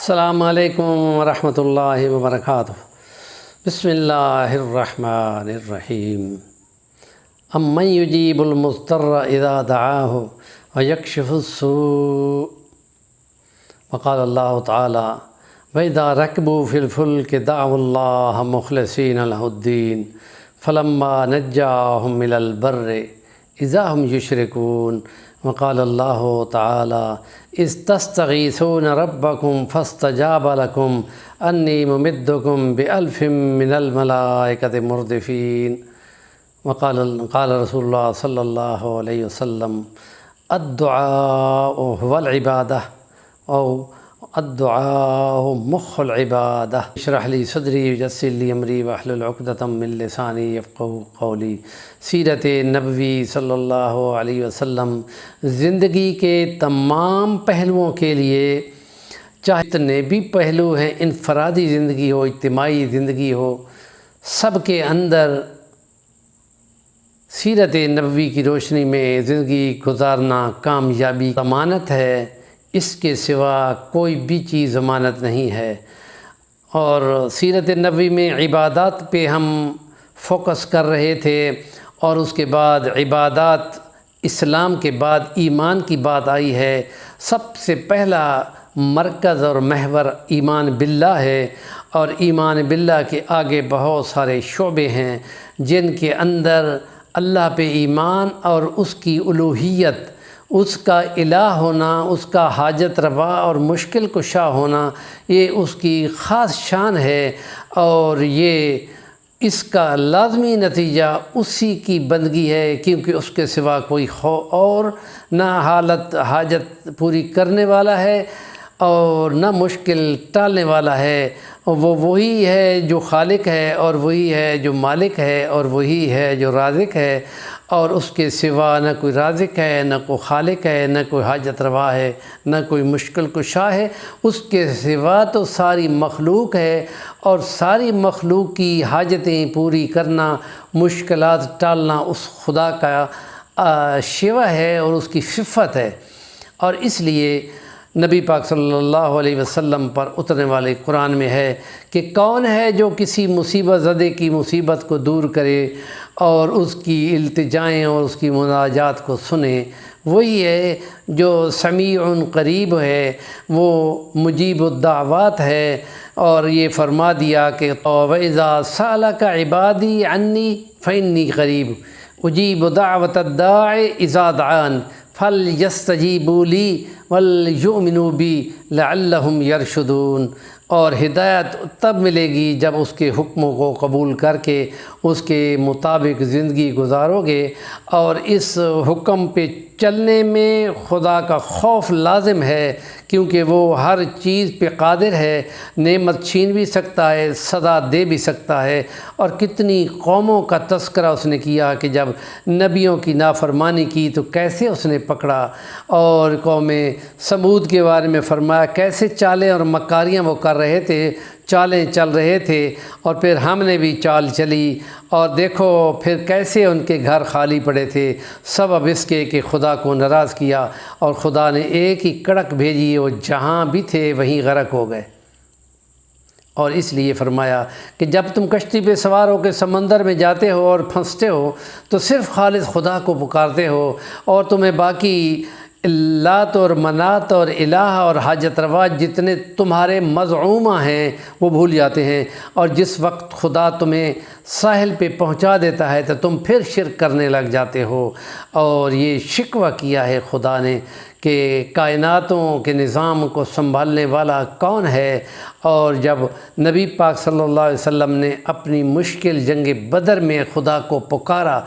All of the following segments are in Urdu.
السلام علیکم ورحمۃ اللہ وبرکاتہ۔ بسم اللہ الرحمن الرحیم۔ امن یجیب المضطر اذا دعاہ ویکشف السوء، وقال اللہ تعالی وَإِذَا رَكِبُوا فِي الْفُلْكِ دَعَوُا اللَّهَ مُخْلِصِينَ لَهُ الدِّينَ فَلَمَّا نَجَّاهُمْ إِلَى الْبَرِّ إِذَا هُمْ يُشْرِكُونَ، وقال اللہ تعالی اذ تستغیثون ربکم فاستجاب لکم انی ممدکم بألف من الملائکۃ مردفین، قال رسول اللہ صلی اللہ علیہ وسلم الدعاء هو العبادہ او الدعاء مخ العبادہ۔ اشرح لی صدری ویسر لی امری واحلل عقدۃ من لسانی یفقہوا قولی۔ سیرت نبوی صلی اللہ علیہ وسلم زندگی کے تمام پہلوؤں کے لیے، چاہے جتنے بھی پہلو ہیں، انفرادی زندگی ہو، اجتماعی زندگی ہو، سب کے اندر سیرت نبوی کی روشنی میں زندگی گزارنا کامیابی کی ضمانت ہے، اس کے سوا کوئی بھی چیز ضمانت نہیں ہے۔ اور سیرت نبوی میں عبادات پہ ہم فوکس کر رہے تھے، اور اس کے بعد عبادات، اسلام کے بعد ایمان کی بات آئی ہے۔ سب سے پہلا مرکز اور محور ایمان باللہ ہے، اور ایمان باللہ کے آگے بہت سارے شعبے ہیں جن کے اندر اللہ پہ ایمان اور اس کی الوہیت، اس کا الہ ہونا، اس کا حاجت روا اور مشکل کشا ہونا، یہ اس کی خاص شان ہے، اور یہ اس کا لازمی نتیجہ اسی کی بندگی ہے، کیونکہ اس کے سوا کوئی اور نہ حاجت پوری کرنے والا ہے اور نہ مشکل ٹالنے والا ہے۔ وہ وہی ہے جو خالق ہے، اور وہی ہے جو مالک ہے، اور وہی ہے جو رازق ہے، اور اس کے سوا نہ کوئی رازق ہے، نہ کوئی خالق ہے، نہ کوئی حاجت روا ہے، نہ کوئی مشکل کشا ہے۔ اس کے سوا تو ساری مخلوق ہے، اور ساری مخلوق کی حاجتیں پوری کرنا، مشکلات ٹالنا اس خدا کا شیوہ ہے اور اس کی صفت ہے۔ اور اس لیے نبی پاک صلی اللہ علیہ وسلم پر اترنے والے قرآن میں ہے کہ کون ہے جو کسی مصیبت زدہ کی مصیبت کو دور کرے اور اس کی التجائیں اور اس کی مناجات کو سنے۔ وہی ہے جو سمیع قریب ہے، وہ مجیب الدعوات ہے، اور یہ فرما دیا کہ وَإِذَا سَأَلَكَ عِبَادِي عَنِّي فَإِنِّي قَرِيبٌ أُجِيبُ دَعْوَةَ الدَّاعِ إِذَا دَعَانِ فَلْيَسْتَجِيبُوا لِي وَلْيُؤْمِنُوا بِي لَعَلَّهُمْ يَرْشُدُونَ۔ اور ہدایت تب ملے گی جب اس کے حکموں کو قبول کر کے اس کے مطابق زندگی گزارو گے، اور اس حکم پہ چلنے میں خدا کا خوف لازم ہے، کیونکہ وہ ہر چیز پہ قادر ہے، نعمت چھین بھی سکتا ہے، سزا دے بھی سکتا ہے۔ اور کتنی قوموں کا تذکرہ اس نے کیا کہ جب نبیوں کی نافرمانی کی تو کیسے اس نے پکڑا، اور قوم سمود کے بارے میں فرمایا کیسے چالیں اور مکاریاں وہ کر رہے تھے، چالیں چل رہے تھے، اور پھر ہم نے بھی چال چلی، اور دیکھو پھر کیسے ان کے گھر خالی پڑے تھے، سبب اس کے کہ خدا کو ناراض کیا، اور خدا نے ایک ہی کڑک بھیجی، وہ جہاں بھی تھے وہیں غرق ہو گئے۔ اور اس لیے فرمایا کہ جب تم کشتی پہ سوار ہو کے سمندر میں جاتے ہو اور پھنستے ہو تو صرف خالص خدا کو پکارتے ہو، اور تمہیں باقی لات اور منات اور الہ اور حاجت روا جتنے تمہارے مزعومہ ہیں وہ بھول جاتے ہیں، اور جس وقت خدا تمہیں ساحل پہ پہنچا دیتا ہے تو تم پھر شرک کرنے لگ جاتے ہو۔ اور یہ شکوہ کیا ہے خدا نے کہ کائناتوں کے نظام کو سنبھالنے والا کون ہے۔ اور جب نبی پاک صلی اللہ علیہ وسلم نے اپنی مشکل جنگ بدر میں خدا کو پکارا،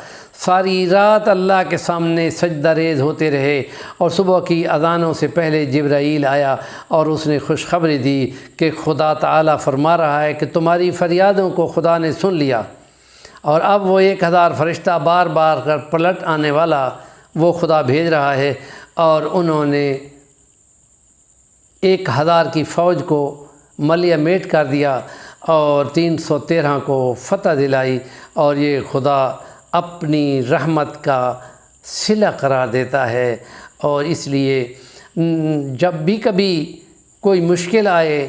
ساری رات اللہ کے سامنے سجدہ ریز ہوتے رہے، اور صبح کی اذانوں سے پہلے جبرائیل آیا اور اس نے خوشخبری دی کہ خدا تعالیٰ فرما رہا ہے کہ تمہاری فریادوں کو خدا نے سن لیا، اور اب وہ 1000 فرشتہ بار بار کر پلٹ آنے والا وہ خدا بھیج رہا ہے۔ اور انہوں نے 1000 کی فوج کو ملیہ میٹ کر دیا، اور 313 کو فتح دلائی، اور یہ خدا اپنی رحمت کا صلہ قرار دیتا ہے۔ اور اس لیے جب بھی کبھی کوئی مشکل آئے،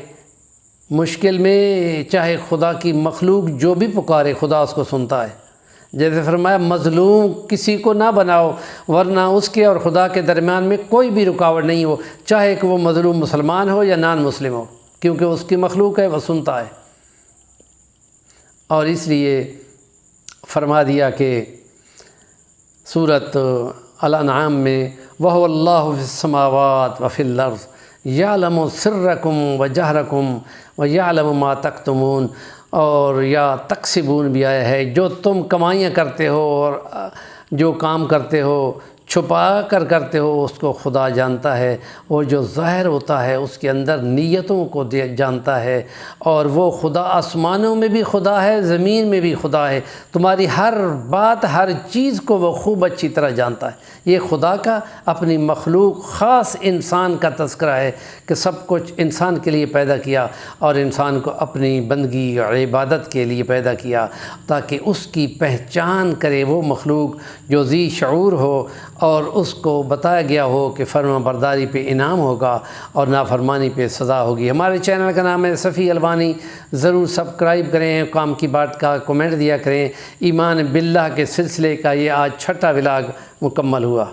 مشکل میں چاہے خدا کی مخلوق جو بھی پکارے خدا اس کو سنتا ہے۔ جیسے فرمایا مظلوم کسی کو نہ بناؤ، ورنہ اس کے اور خدا کے درمیان میں کوئی بھی رکاوٹ نہیں ہو، چاہے کہ وہ مظلوم مسلمان ہو یا نان مسلم ہو، کیونکہ اس کی مخلوق ہے، وہ سنتا ہے۔ اور اس لیے فرما دیا کہ سورۃ الانعام میں وَهُوَ اللَّهُ فِي السَّمَاوَاتِ وَفِي الْأَرْضِ يَعْلَمُ سِرَّكُمْ وَجَهْرَكُمْ وَيَعْلَمُ مَا تَكْتُمُونَ، اور یا تکسبون بھی آیا ہے، جو تم کمائیاں کرتے ہو اور جو کام کرتے ہو چھپا کر کرتے ہو اس کو خدا جانتا ہے، اور جو ظاہر ہوتا ہے اس کے اندر نیتوں کو جانتا ہے، اور وہ خدا آسمانوں میں بھی خدا ہے، زمین میں بھی خدا ہے، تمہاری ہر بات ہر چیز کو وہ خوب اچھی طرح جانتا ہے۔ یہ خدا کا اپنی مخلوق خاص انسان کا تذکرہ ہے کہ سب کچھ انسان کے لیے پیدا کیا، اور انسان کو اپنی بندگی اور عبادت کے لیے پیدا کیا تاکہ اس کی پہچان کرے وہ مخلوق جو ذی شعور ہو، اور اس کو بتایا گیا ہو کہ فرما برداری پہ انعام ہوگا اور نافرمانی پہ سزا ہوگی۔ ہمارے چینل کا نام ہے صفی الوانی، ضرور سبسکرائب کریں، کام کی بات کا کمنٹ دیا کریں۔ ایمان باللہ کے سلسلے کا یہ آج چھٹا ولاگ مکمل ہوا۔